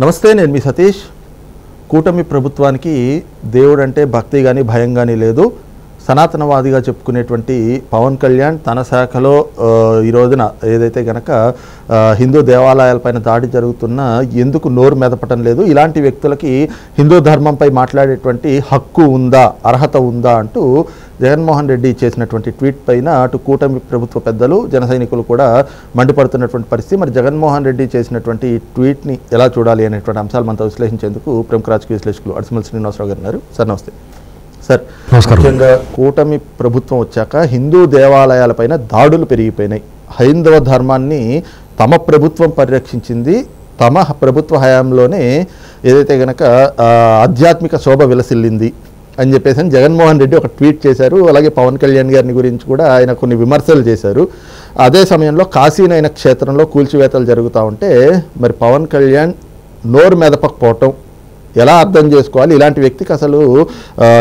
నమస్తే, నేను మీ సతీష్. కూటమి ప్రభుత్వానికి దేవుడు అంటే భక్తి కానీ భయం కానీ లేదు. సనాతనవాదిగా చెప్పుకునేటువంటి పవన్ కళ్యాణ్ తన శాఖలో ఈ రోజున ఏదైతే కనుక హిందూ దేవాలయాలపైన దాడి జరుగుతున్నా ఎందుకు నోరు మెదపటం లేదు, ఇలాంటి వ్యక్తులకి హిందూ ధర్మంపై మాట్లాడేటువంటి హక్కు ఉందా, అర్హత ఉందా అంటూ జగన్మోహన్ రెడ్డి చేసినటువంటి ట్వీట్ పైన అటు కూటమి ప్రభుత్వ పెద్దలు, జన సైనికులు కూడా మండిపడుతున్నటువంటి పరిస్థితి. మరి జగన్మోహన్ రెడ్డి చేసినటువంటి ఈ ట్వీట్ని ఎలా చూడాలి అనేటువంటి అంశాలు మనతో విశ్లేషించేందుకు ప్రముఖ రాజకీయ విశ్లేషకులు అడిసిమల్ శ్రీనివాసరావు గారు ఉన్నారు. సార్ నమస్తే. సార్, ముఖ్యంగా కూటమి ప్రభుత్వం వచ్చాక హిందూ దేవాలయాలపైన దాడులు పెరిగిపోయినాయి. హైందవ ధర్మాన్ని తమ ప్రభుత్వం పరిరక్షించింది. తమ ప్రభుత్వ హయాంలోనే ఏదైతే కనుక ఆధ్యాత్మిక శోభ విలసిల్లింది అని చెప్పేసి జగన్మోహన్ రెడ్డి ఒక ట్వీట్ చేశారు. అలాగే పవన్ కళ్యాణ్ గారిని గురించి కూడా ఆయన కొన్ని విమర్శలు చేశారు. అదే సమయంలో కాశీనైన క్షేత్రంలో కూల్చివేతలు జరుగుతూ ఉంటే మరి పవన్ కళ్యాణ్ నోరు మెదపకపోవటం ఎలా అర్థం చేసుకోవాలి? ఇలాంటి వ్యక్తికి అసలు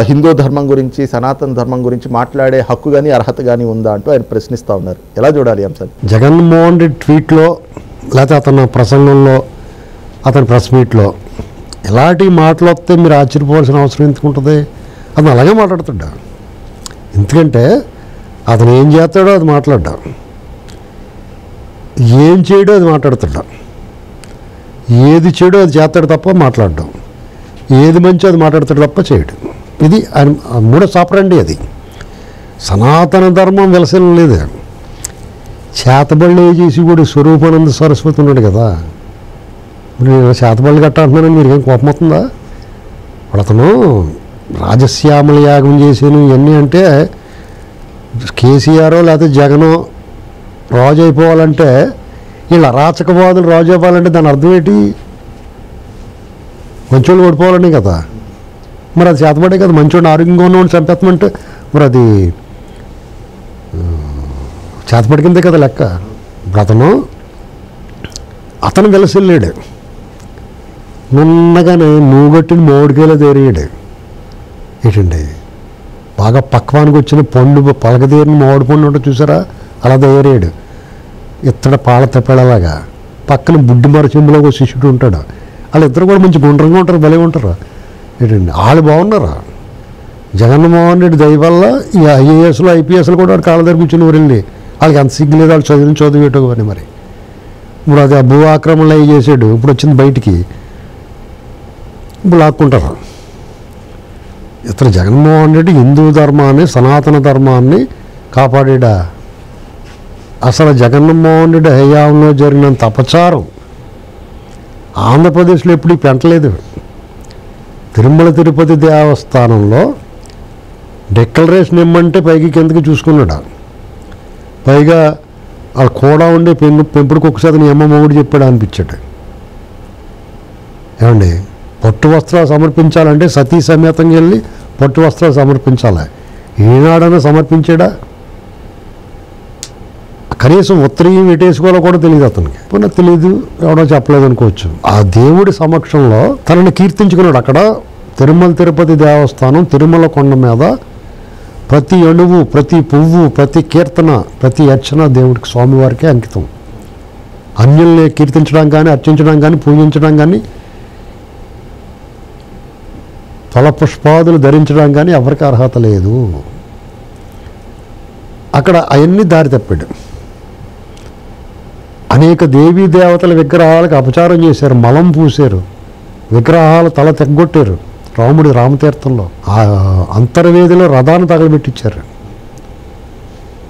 హిందూ ధర్మం గురించి, సనాతన ధర్మం గురించి మాట్లాడే హక్కు కానీ అర్హత కానీ ఉందా అంటూ ఆయన ప్రశ్నిస్తూ ఉన్నారు. ఎలా చూడాలి అంశాన్ని? జగన్మోహన్ రెడ్డి ట్వీట్లో లేకపోతే అతని ప్రసంగంలో, అతని ప్రెస్ మీట్లో ఎలాంటి మాటలు వస్తే మీరు ఆశ్చర్యపోవాల్సిన అవసరం ఎందుకు ఉంటుంది? అతను అలాగే మాట్లాడుతాడు. ఎందుకంటే అతను ఏం చేస్తాడో అది మాట్లాడ్డా, ఏం చేయడో అది మాట్లాడుతాడు, ఏది చేయడో అది చేస్తాడు తప్ప మాట్లాడడం, ఏది మంచో అది మాట్లాడతాడు తప్ప చేయడు. ఇది ఆయన మూడో సాపరండి. అది సనాతన ధర్మం వెలసలం లేదు. చేతబళ్ళు చేసి కూడా స్వరూపానంద సరస్వతి ఉన్నాడు కదా, నేను చేతబళ్ళు కట్ట అంటున్నానని మీరు ఏం కోపం అవుతుందా? అతను రాజశ్యామల యాగం చేసాను ఇవన్నీ అంటే కేసీఆర్ లేకపోతే జగనో రాజు అయిపోవాలంటే, వీళ్ళు అరాచకవాదులు రాజు అయిపోవాలంటే దాని అర్థం ఏంటి? మంచోళ్ళు ఓడిపోవాలని కదా. మరి అది చేతపడే కదా. మంచోడిని ఆరోగ్యంగా ఉన్నవాడిని చంపేస్తామంటే మరి అది చేతపడి కిందే కదా లెక్క. ఇప్పుడు అతను వెలసిల్లాడు. నున్నగానే నువ్వుగట్టిన మామిడికాయలో తేరియాడు. ఏంటండి, బాగా పక్వానికి వచ్చిన పండు పలకదేరిన మామిడి పండు ఉంటుంది చూసారా, అలా తయారయ్యాడు. ఇత్తడ పాల తెప్పేలాగా. పక్కన బుడ్డి మరచెంబులో ఒక శిష్యుడు ఉంటాడు. వాళ్ళిద్దరు కూడా మంచి గుండ్రంగా ఉంటారు, భలే ఉంటారు. ఏంటండి, వాళ్ళు బాగున్నారా? జగన్మోహన్ రెడ్డి దయ వల్ల ఈ ఐఏఎస్లు ఐపీఎస్లు కూడా కాళ్ళ దగ్గర కూర్చుని ఊరెళ్ళి వాళ్ళకి అంత సిగ్గు లేదు, వాళ్ళు చదివేటో అని. మరి ఇప్పుడు అది భూ ఆక్రమణలు అవి చేసాడు, ఇప్పుడు వచ్చింది బయటికి, ఇప్పుడు లాక్కుంటారు. ఇతను జగన్మోహన్ రెడ్డి హిందూ ధర్మాన్ని, సనాతన ధర్మాన్ని కాపాడా. అసలు జగన్మోహన్ రెడ్డి హయాంలో జరిగినంత అపచారం ఆంధ్రప్రదేశ్లో ఎప్పుడు పెంటలేదు. తిరుమల తిరుపతి దేవస్థానంలో డిక్లరేషన్ ఇమ్మంటే పైకి కిందకి చూసుకున్నాడు. పైగా వాళ్ళు కూడా ఉండే పెంపుడు కుక్కసారి అమ్మ మొగుడు చెప్పాడు అనిపించాడు. ఏమండి, పట్టు వస్త్రాలు సమర్పించాలంటే సతీ సమేతంగా వెళ్ళి పట్టు వస్త్రాలు సమర్పించాలి. ఈనాడైనా సమర్పించాడా? కనీసం ఉత్తరీయం ఎటేసుకోవాలో కూడా తెలియదు అతనికి. పునః తెలియదు, ఎవడో చెప్పలేదు అనుకోవచ్చు. ఆ దేవుడి సమక్షంలో తనని కీర్తించుకున్నాడు. అక్కడ తిరుమల తిరుపతి దేవస్థానం తిరుమల కొండ మీద ప్రతి అణువు, ప్రతి పువ్వు, ప్రతి కీర్తన, ప్రతి అర్చన దేవుడికి, స్వామివారికే అంకితం. అన్యుల్ని కీర్తించడం కానీ, అర్చించడం కానీ, పూజించడం కానీ, ఫల పుష్పాదులు ధరించడం కానీ ఎవరికి అర్హత లేదు. అక్కడ అవన్నీ దారి తప్పాడు. అనేక దేవీ దేవతల విగ్రహాలకు అపచారం చేశారు, మలం పూశారు, విగ్రహాలు తల తెగ్గొట్టారు. రాముడి రామతీర్థంలో ఆ అంతర్వేదిలో రథాన్ని తగలబెట్టించారు.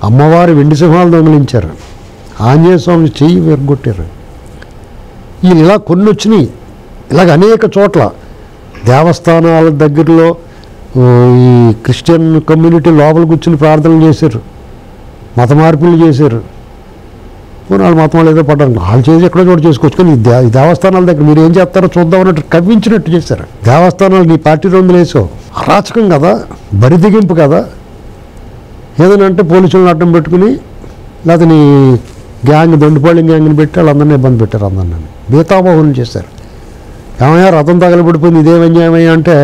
అమ్మవారి వెండి సింహాలు దొంగిలించారు. ఆంజనేయ స్వామి చెయ్యి విరగొట్టారు. ఇలా కొన్ని వచ్చినాయి. ఇలాగ అనేక చోట్ల దేవస్థానాల దగ్గరలో ఈ క్రిస్టియన్ కమ్యూనిటీ లోపల కూర్చుని ప్రార్థనలు చేశారు, మత మార్పులు చేశారు. వాళ్ళు మతం వాళ్ళు ఏదో పడ్డారు, వాళ్ళు చేసి ఎక్కడో చోటు చేసుకోవచ్చు. కానీ ఈ దేవస్థానాల దగ్గర మీరు ఏం చేస్తారో చూద్దాం అన్నట్టు కవ్వించినట్టు చేశారు. దేవస్థానాలు నీ పార్టీ రంగులు వేసావు. అరాచకం కదా, బరిదిగింపు కదా. ఏదైనా అంటే పోలీసులను అడ్డం పెట్టుకుని లేకపోతే నీ గ్యాంగ్, దొండిపాళెం గ్యాంగ్ని పెట్టి వాళ్ళందరినీ ఇబ్బంది పెట్టారు. అందరినీ బీతాబాహులు చేశారు. ఏమయ్యా రథం తగలబడిపోయింది, ఇదేమన్యాయమయ్యా అంటే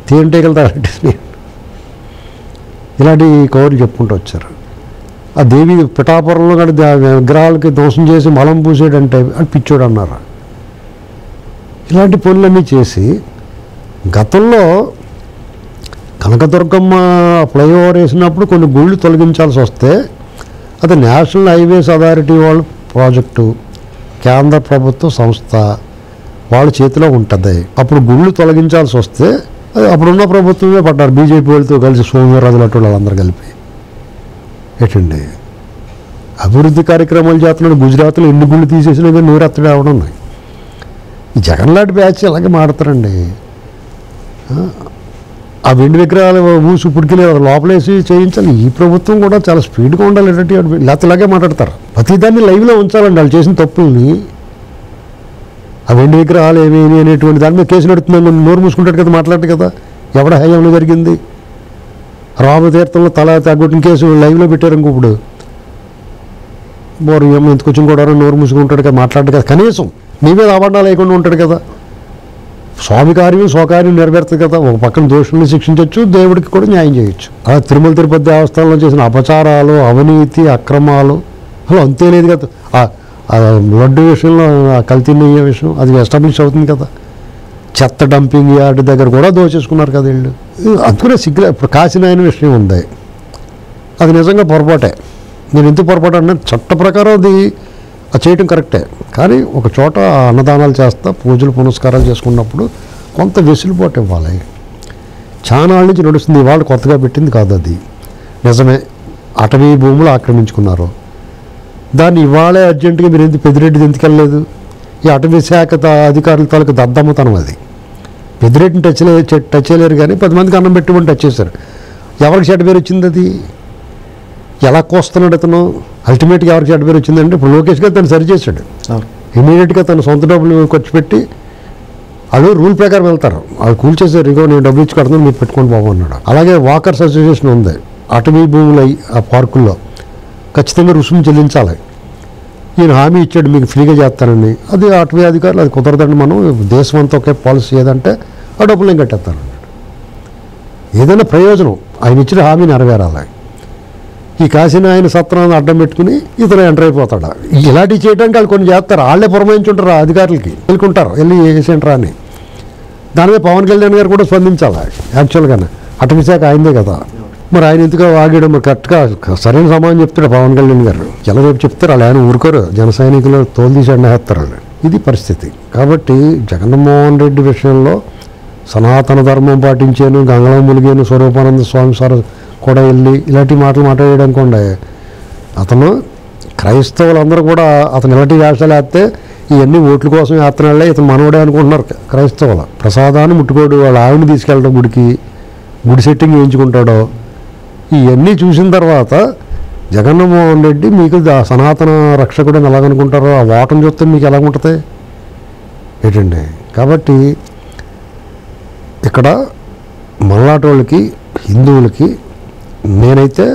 తేనెటీగలు తగలబెట్టేసి ఇలాంటి కౌరులు చెప్పుకుంటూ వచ్చారు. ఆ దేవి పిఠాపురంలో కానీ విగ్రహాలకి దోషం చేసి మలం పూసేటంటే అని పిచ్చోడు అన్నారు. ఇలాంటి పనులన్నీ చేసి గతంలో కనకదుర్గమ్మ ఫ్లైఓవర్ వేసినప్పుడు కొన్ని గుళ్ళు తొలగించాల్సి వస్తే అది నేషనల్ హైవేస్ అథారిటీ వాళ్ళ ప్రాజెక్టు, కేంద్ర ప్రభుత్వ సంస్థ వాళ్ళ చేతిలో ఉంటుంది. అప్పుడు గుళ్ళు తొలగించాల్సి వస్తే అది అప్పుడున్న ప్రభుత్వమే పడ్డారు, బీజేపీ వాళ్ళతో కలిసి సోమవీర్రాజు లాంటి వాళ్ళందరూ కలిపి. ఏంటండి అభివృద్ధి కార్యక్రమాలు చేస్తున్నాడు. గుజరాత్లో ఎన్ని గుళ్ళు తీసేసినా కానీ నూరెత్తడే అవడం. ఈ జగన్ లాంటి బ్యాచ్ అలాగే మాడతారండి. ఆ వెండి విగ్రహాలు ఊసి పుడికిలేదు, లోపలేసి చేయించాలి. ఈ ప్రభుత్వం కూడా చాలా స్పీడ్గా ఉండాలి. లేకపోతే ఇలాగే మాట్లాడతారు. ప్రతిదాన్ని లైవ్లో ఉంచాలండి వాళ్ళు చేసిన తప్పుల్ని. ఆ వెండి విగ్రహాలు ఏమేమి అనేటువంటి దాని మీద కేసు నడుతుందని నోరు మూసుకుంటాడు కదా, మాట్లాడదు కదా. ఎవడ హయాంలో జరిగింది? రామతీర్థంలో తల తగ్గొట్టిన కేసు లైవ్లో పెట్టారు. ఇంకొప్పుడు బోరు ఏమో ఎంత కొంచెం కూడా నోరు మూసుకుంటాడు కదా, మాట్లాడదు కదా. కనీసం నీ మీద అబద్ధాలు లేకుండా ఉంటాడు కదా. స్వామి కార్యం స్వకార్యం నెరవేరుతుంది కదా. ఒక పక్కన దోషుల్ని శిక్షించవచ్చు, దేవుడికి కూడా న్యాయం చేయొచ్చు. అలా తిరుమల తిరుపతి దేవస్థానంలో చేసిన అపచారాలు, అవినీతి, అక్రమాలు అసలు అంతే లేదు కదా. లడ్డు విషయంలో కల్తీ నెయ్యి విషయం అది ఎస్టాబ్లిష్ అవుతుంది కదా. చెత్త డంపింగ్ యార్డ్ దగ్గర కూడా దోచేసుకున్నారు కదా వీళ్ళు. అందుకనే సిగ్గు. ఇప్పుడు కాశీనాయన విషయం ఉంది, అది నిజంగా పొరపాటే. నేను ఎందుకు పొరపాటు అంటే చట్ట ప్రకారం అది చేయటం కరెక్టే. కానీ ఒక చోట అన్నదానాలు చేస్తా పూజలు పునస్కారాలు చేసుకున్నప్పుడు కొంత వెసులుబాటు ఇవ్వాలి. చాలా నుంచి నడుస్తుంది, ఇవాళ కొత్తగా పెట్టింది కాదు అది. నిజమే అటవీ భూములు ఆక్రమించుకున్నారు. దాన్ని ఇవాళే అర్జెంటుగా మీరు ఎందుకు పెద్దిరెడ్డిది ఎందుకు వెళ్ళలేదు? ఈ అటవీ శాఖ అధికారుల తాలూకు దద్దమ్మతనం అది. పెద్దిరెడ్డిని టచ్ చేయలేరు కానీ 10 మందికి అన్నం పెట్టుబడి టచ్ చేశారు. ఎవరికి చెడ్డ పేరు వచ్చింది? అది ఎలా కోస్తున్నాడు అతను? అల్టిమేట్గా ఎవరికి చెడ్డ పేరు వచ్చిందంటే ఇప్పుడు లోకేష్ గారు తను సరిచేశాడు. ఇమీడియట్గా తన సొంత డబ్బులు ఖర్చు పెట్టి వాళ్ళు రూల్ ప్రకారం వెళ్తారు. వాళ్ళు కూల్చేసారు, ఇంకో నేను డబ్బులు ఇచ్చి కడుతున్నాను మీరు పెట్టుకొని బాబు అన్నాడు. అలాగే వాకర్స్ అసోసియేషన్ ఉంది అటవీ భూములు ఆ పార్కుల్లో, ఖచ్చితంగా రుసుము చెల్లించాలి. ఈయన హామీ ఇచ్చాడు మీకు ఫ్రీగా చేస్తానని. అది అటవీ అధికారులు అది కుదరదండి, మనం దేశం అంతా ఒకే పాలసీ ఏదంటే ఆ డబ్బులు ఏం కట్టేస్తారు. ఏదైనా ప్రయోజనం ఆయన ఇచ్చిన హామీ నెరవేరాలి. ఈ కాశీనాయన సత్రాన్ని అడ్డం పెట్టుకుని ఇతను ఎంటర్ అయిపోతాడు. ఇలాంటివి చేయడానికి వాళ్ళు కొన్ని చేస్తారు. వాళ్ళే పురమాయించుంటారు, అధికారులకి వెళ్ళుకుంటారు వెళ్ళి చేసేంటారా అని. దాని మీద పవన్ కళ్యాణ్ గారు కూడా స్పందించాలి. యాక్చువల్గానే అటవీ శాఖ ఆయనదే కదా. మరి ఆయన ఎందుకు ఆగాడు? మరి కరెక్ట్గా సరైన సమాధానం చెప్తాడు పవన్ కళ్యాణ్ గారు. ఎలా రేపు చెప్తారు వాళ్ళు, ఆయన ఊరుకోరు. జన సైనికులు తోలు తీసి వేస్తారు. ఇది పరిస్థితి. కాబట్టి జగన్మోహన్ రెడ్డి విషయంలో సనాతన ధర్మం పాటించాను, గంగలో ములిగాను, స్వరూపానంద స్వామి సార్ కూడా వెళ్ళి ఇలాంటి మాటలు మాట్లాడనుకోండి. అతను క్రైస్తవులందరూ కూడా అతను ఇలాంటి వేషాలు వేస్తే ఇవన్నీ ఓట్ల కోసం వేస్తున్నాళ్ళే, ఇతను మనోడే అనుకుంటున్నారు క్రైస్తవులు. ప్రసాదాన్ని ముట్టుకోడు, వాళ్ళ ఆవిడని తీసుకెళ్ళడం గుడికి, గుడి సెట్టింగ్ వేయించుకుంటాడో. ఇవన్నీ చూసిన తర్వాత జగన్మోహన్ రెడ్డి మీకు సనాతన రక్షకుడని ఎలాగనుకుంటారో, ఆ ఓటం చూస్తే మీకు ఎలాగుంటుంది ఏంటండి. కాబట్టి ఇక్కడ మల్లాటి వాళ్ళకి హిందువులకి నేనైతే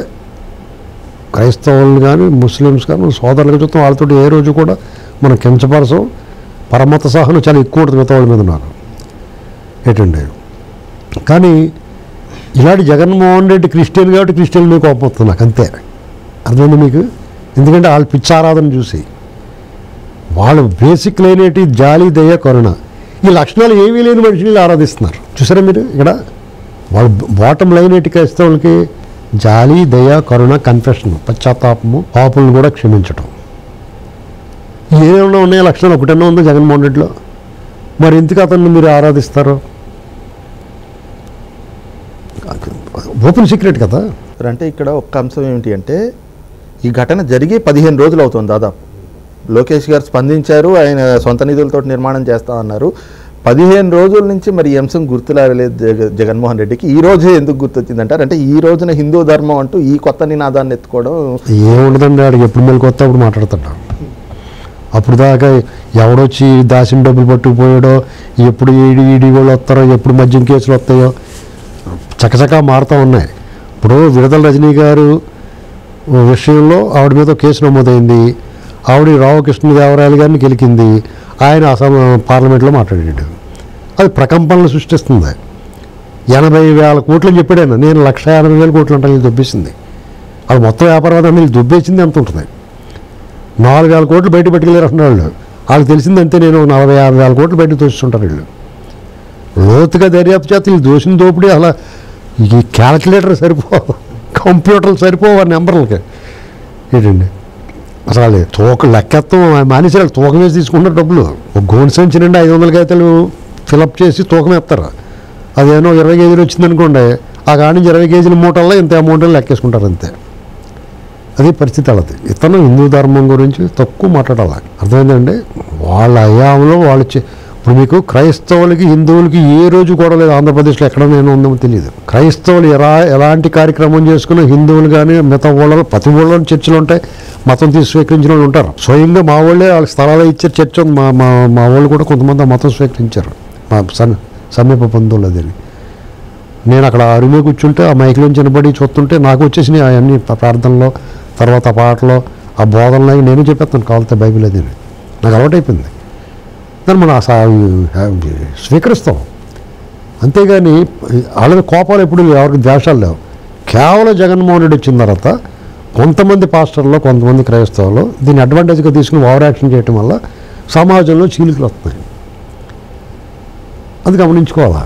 క్రైస్తవులు కానీ ముస్లిమ్స్ కానీ సోదరులుగా చూస్తాం. వాళ్ళతో ఏ రోజు కూడా మనం కించపరచం. పరమత సహనం చాలా ఎక్కువ ఉంటుంది మిగతా వాళ్ళ మీద నాకు ఏంటండి. కానీ ఇలాంటి జగన్మోహన్ రెడ్డి క్రిస్టియన్ కాబట్టి క్రిస్టియన్ మీద కోపం వస్తుంది నాకు, అంతే. అర్థమైంది మీకు? ఎందుకంటే వాళ్ళు పిచ్చారాధన చూసి వాళ్ళు బేసిక్ లేనేటి జాలి, దయ, కరుణ ఈ లక్షణాలు ఏమీ లేని మనుషులు ఆరాధిస్తున్నారు. చూసారా మీరు? ఇక్కడ వాళ్ళు బాటం లైన్ ఏంటి క్రైస్తవులకి? జాలి, దయ, కరుణ, కన్ఫెషన్, పశ్చాత్తాపము, పాపులను కూడా క్షమించటం. ఏమైనా ఉన్నాయి లక్షణాలు? ఒకటన్నా ఉందో జగన్మోహన్ రెడ్డిలో? మరి ఎందుకు అతన్ని మీరు ఆరాధిస్తారు? ఓపెన్ సీక్రెట్ కదా. అంటే ఇక్కడ ఒక్క అంశం ఏమిటి అంటే ఈ ఘటన జరిగి 15 రోజులు అవుతుంది దాదాపు. లోకేష్ గారు స్పందించారు, ఆయన సొంత నిధులతో నిర్మాణం చేస్తా అన్నారు. 15 రోజుల నుంచి మరి ఈ అంశం గుర్తులారలేదు జగన్మోహన్ రెడ్డికి. ఈ రోజే ఎందుకు గుర్తొచ్చిందంటారు? అంటే ఈ రోజున హిందూ ధర్మం అంటూ ఈ కొత్త నినాదాన్ని ఎత్తుకోవడం ఏముండదండి. ఆడికి ఎప్పుడు మెలకు వస్తే అప్పుడు మాట్లాడుతాడు. అప్పుడు దాకా ఎవడొచ్చి దాసిన డబ్బులు పట్టుకుపోయాడో, ఎప్పుడు ఈడీ వాళ్ళు వస్తారో, ఎప్పుడు మద్యం కేసులు వస్తాయో చకచకా మారుతూ ఉన్నాయి. ఇప్పుడు విడుదల రజనీ గారు విషయంలో ఆవిడ మీద కేసు నమోదైంది. ఆవిడ రామకృష్ణదేవరాయలు గారిని గెలికింది. ఆయన పార్లమెంట్లో మాట్లాడాడు. అది ప్రకంపనలు సృష్టిస్తుంది. 80,000 కోట్లు అని చెప్పాడు ఆయన. నేను 1,80,000 కోట్లు అంటే దొబ్బేసింది. అది మొత్తం వ్యాపారం వీళ్ళు దొబ్బేసింది ఎంత ఉంటుంది? 4,000 కోట్లు బయట పెట్టుకెళ్ళారు అంటున్నాడు. వాళ్ళకి తెలిసిందంతే, నేను 40-50 వేల కోట్లు బయటకు తోస్తుంటారు వీళ్ళు. లోతుగా దర్యాప్తు చేస్తే వీళ్ళు దోషిన దోపిడీ అలా ఈ క్యాల్కులేటర్ కంప్యూటర్లు సరిపోవు ఆ నెంబర్లకి. ఏంటండి అసలు లెక్కెత్తం మానేసి వాళ్ళు తూకం వేసి తీసుకుంటారు డబ్బులు. ఒక గోన్ సంచి నుండి 500 కాగితాలు ఫిలప్ చేసి తూకం ఎత్తారు. అదేమో 20 కేజీలు వచ్చిందనుకోండి, ఆ కాడి నుంచి 20 కేజీల మూటల్లో ఇంత అమౌంట్ లెక్కేసుకుంటారు అంతే. అది పరిస్థితి అలాది. ఇతను హిందూ ధర్మం గురించి తక్కువ మాట్లాడాలి, అర్థమైందండి. వాళ్ళ అయామంలో వాళ్ళు ఇప్పుడు మీకు క్రైస్తవులకి హిందువులకి ఏ రోజు కూడా లేదు ఆంధ్రప్రదేశ్లో, ఎక్కడ నేను ఉందో తెలియదు. క్రైస్తవులు ఎలాంటి కార్యక్రమం చేసుకున్న హిందువులు కానీ మిగతా ఊళ్ళలో ప్రతి ఊళ్ళో చర్చిలు ఉంటాయి, మతం స్వీకరించిన వాళ్ళు ఉంటారు. స్వయంగా మా వాళ్ళే వాళ్ళకి స్థలాలు ఇచ్చారు, చర్చ ఉంది. మా వాళ్ళు కూడా కొంతమంది ఆ మతం స్వీకరించారు, మా సమీప బంధువులు. అదని నేను అక్కడ అరుమే కూర్చుంటే ఆ మైకులో చిన్నబడి చూస్తుంటే నాకు వచ్చేసినాయి అవన్నీ ప్రార్థనలో, తర్వాత పాటలో, ఆ బోధనలో నేను చెప్పేస్తాను కావాలితే బైబిల్ అది నాకు అలవాటైపోయింది. దాన్ని మనం స్వీకరిస్తాం. అంతేగాని వాళ్ళ కోపాలు ఎప్పుడు ఎవరికి ద్వేషాలు లేవు. కేవలం జగన్మోహన్ రెడ్డి వచ్చిన తర్వాత కొంతమంది పాస్టర్లు, కొంతమంది క్రైస్తవులు దీన్ని అడ్వాంటేజ్గా తీసుకుని ఓవర్ యాక్షన్ చేయటం వల్ల సమాజంలో చీలికలు వస్తున్నాయి. అది గమనించుకోవాలా.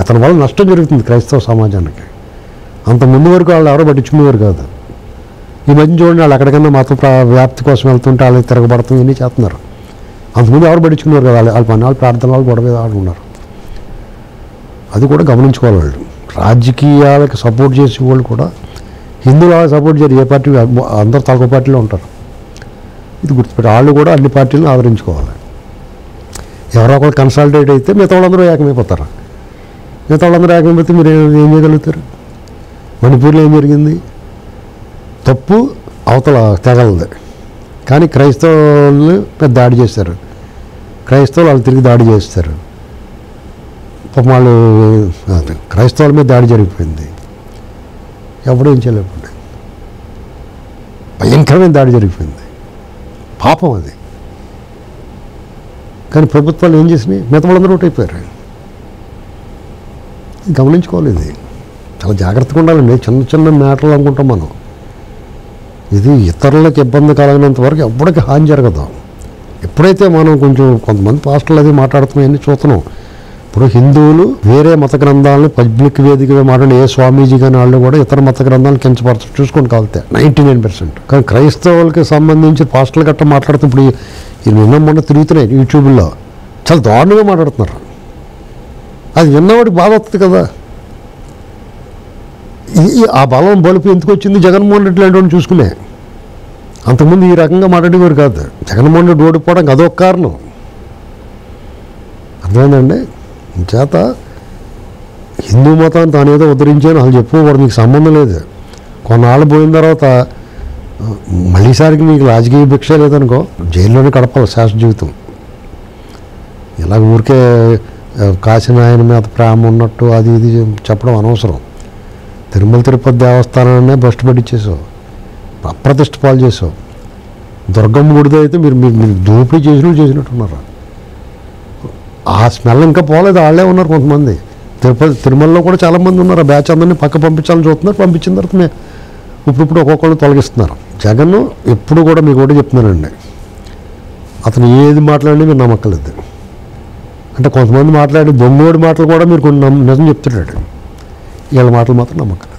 అతని వల్ల నష్టం జరుగుతుంది క్రైస్తవ సమాజానికి. అంత ముందు వరకు వాళ్ళు ఎవరో పట్టించుకునేవారు కాదు. ఈ మధ్య చూడండి, వాళ్ళు ఎక్కడికైనా మత వ్యాప్తి కోసం వెళ్తుంటే వాళ్ళకి తిరగబడతాం ఇవన్నీ చేస్తున్నారు. అంతకుముందు ఎవరు పట్టించుకునేవారు కదా, వాళ్ళ పని వాళ్ళు ప్రార్థనలు గొడవ ఆడుకున్నారు. అది కూడా గమనించుకోవాలి. వాళ్ళు రాజకీయాలకు సపోర్ట్ చేసే వాళ్ళు కూడా హిందువులు సపోర్ట్ చేయరు. ఏ పార్టీ అందరూ తలక పార్టీలో ఉంటారు. ఇది గుర్తుపెట్టి వాళ్ళు కూడా అన్ని పార్టీలను ఆదరించుకోవాలి. ఎవరో ఒకరు కన్సల్టేట్ అయితే మిగతా వాళ్ళందరూ ఏకమైపోతారు. మిగతా వాళ్ళందరూ ఏకమైపోతే మీరు ఏం చేయగలుగుతారు? మణిపూర్లో ఏం జరిగింది? తప్పు అవతల తెగలది, కానీ క్రైస్తవులు పెద్ద దాడి చేశారు. క్రైస్తవులు వాళ్ళు తిరిగి దాడి చేస్తారు. పాపం వాళ్ళు క్రైస్తవుల మీద దాడి జరిగిపోయింది. ఎవడేం చేయలేకపోయింది. భయంకరమైన దాడి జరిగిపోయింది. పాపం అది. కానీ ప్రభుత్వాలు ఏం చేసినాయి? మిగతా వాళ్ళందరూ ఒకటైపోయారు. గమనించుకోవాలి. ఇది చాలా జాగ్రత్తగా ఉండాలండి. చిన్న చిన్న మ్యాటర్లు అనుకుంటాం మనం. ఇది ఇతరులకు ఇబ్బంది కలగినంత వరకు ఎప్పటికీ హాని జరగదు. ఎప్పుడైతే మనం కొంతమంది పాస్టర్లు అది మాట్లాడుతున్నాయని చూస్తున్నాం. ఇప్పుడు హిందువులు వేరే మత గ్రంథాలను పబ్లిక్ వేదికగా మాట్లాడి ఏ స్వామీజీ కానీ వాళ్ళు కూడా ఇతర మత గ్రంథాలను కించపరచు చూసుకొని కాలితే 99%. కానీ క్రైస్తవులకి సంబంధించి పాస్టర్లు గట్రా మాట్లాడుతూ ఇప్పుడు ఈ నిన్న మొన్న తిరుగుతున్నాయి యూట్యూబ్లో, చాలా దారుణంగా మాట్లాడుతున్నారు. అది విన్నవాడికి బాధ వస్తుంది కదా. ఆ బలం బలుపు ఎందుకు వచ్చింది? జగన్మోహన్ రెడ్డి లాంటి వాడిని చూసుకునే. అంతకుముందు ఈ రకంగా మాట్లాడేవారు కాదు. జగన్మోహన్ రెడ్డి ఓడిపోవడానికి అదొక కారణం, అర్థమైందండి. చేత హిందూ మతాన్ని తానేదో ఉద్ధరించాను అసలు చెప్పుకోకూడదు, నీకు సంబంధం లేదు. కొన్నాళ్ళు పోయిన తర్వాత మళ్ళీసారికి నీకు రాజకీయ భిక్ష లేదనుకో, జైల్లోనే గడపాలి శాశ్వత జీవితం. ఇలా ఊరికే కాసిన ఆయన మీద ప్రేమ ఉన్నట్టు అది ఇది చెప్పడం అనవసరం. తిరుమల తిరుపతి దేవస్థానాన్నే భ్రష్టు పట్టించేసావు, అప్రతిష్ట పాలు చేసావు. దుర్గమ్మ గుడితో అయితే మీరు దోపిడీ చేసినట్టున్నారు. ఆ స్మెల్ ఇంకా పోలేదు, వాళ్ళే ఉన్నారు కొంతమంది. తిరుమలలో కూడా చాలామంది ఉన్నారు. ఆ బ్యాచ్ అందరినీ పక్క పంపించాలని చూస్తున్నారు. పంపించిన తర్వాత ఇప్పుడు ఒక్కొక్కళ్ళు తొలగిస్తున్నారు. జగన్ ఎప్పుడు కూడా మీకు ఒకటి చెప్తున్నానండి, అతను ఏది మాట్లాడి మీరు నమ్మకలేదు. అంటే కొంతమంది మాట్లాడి దొంగోడి మాటలు కూడా మీరు కొన్ని నిజం చెప్తున్నాడు, వీళ్ళ మాటలు మాత్రం నమ్మకం.